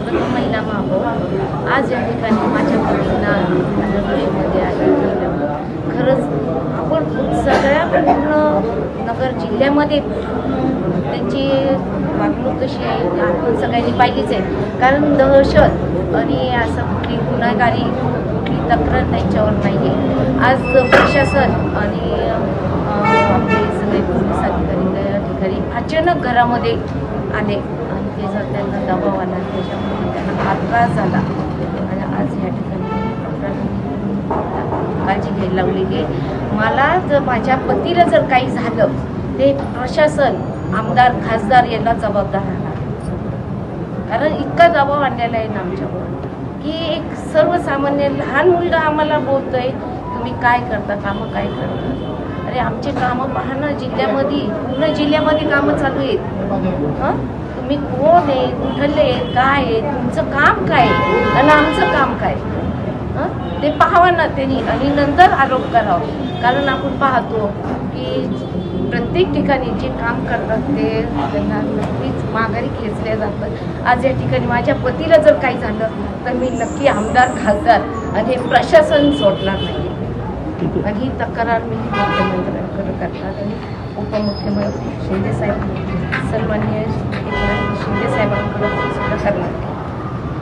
प्रथम महिला महापौर आज या ठिकाणी माझ्या मुलींना मध्ये आलं. खरंच आपण सगळ्या पूर्ण नगर जिल्ह्यामध्ये त्यांची वागणूक कशी आहे आपण सगळ्यांनी पाहिलीच आहे. कारण दहशत आणि असं कुठली गुन्हेगारी कुठली तक्रार त्यांच्यावर नाही आहे. आज प्रशासन आणि आपले सगळे पोलीस अधिकारी त्या ठिकाणी अचानक घरामध्ये आले आणि ते जर त्यांना दबाव आला त्याच्यामुळे त्यांना फार त्रास झाला आणि आज ह्या ठिकाणी काळजी घ्यायला लावलेली आहे. मला जर माझ्या पतीला जर काही झालं ते प्रशासन आमदार खासदार यांना जबाबदार राहणार. कारण इतका दबाव आणलेला आहे ना आमच्यावर की एक सर्वसामान्य लहान मुलगा आम्हाला बोलतोय तुम्ही काय करता कामं काय करता. अरे आमचे कामं पहा ना जिल्ह्यामध्ये पूर्ण जिल्ह्यामध्ये कामं चालू आहेत. तुम्ही कोण आहे कुठले काय आहे तुमचं काम काय आणि आमचं काम काय ते पाहावं ना त्यांनी आणि नंतर आरोप करावं. कारण आपण पाहतो की प्रत्येक ठिकाणी जे काम करतात ते त्यांना नक्कीच माघारी खेचल्या जातं. आज या ठिकाणी माझ्या पतीला जर काही झालं तर मी नक्की आमदार खासदार आणि हे प्रशासन सोडणार नाही आणि ही तक्रार मी मुख्यमंत्र्यांकडे करणार आणि उपमुख्यमंत्री शिंदेसाहेब सन्माननीय शिंदेसाहेबांकडे सुद्धा करणार.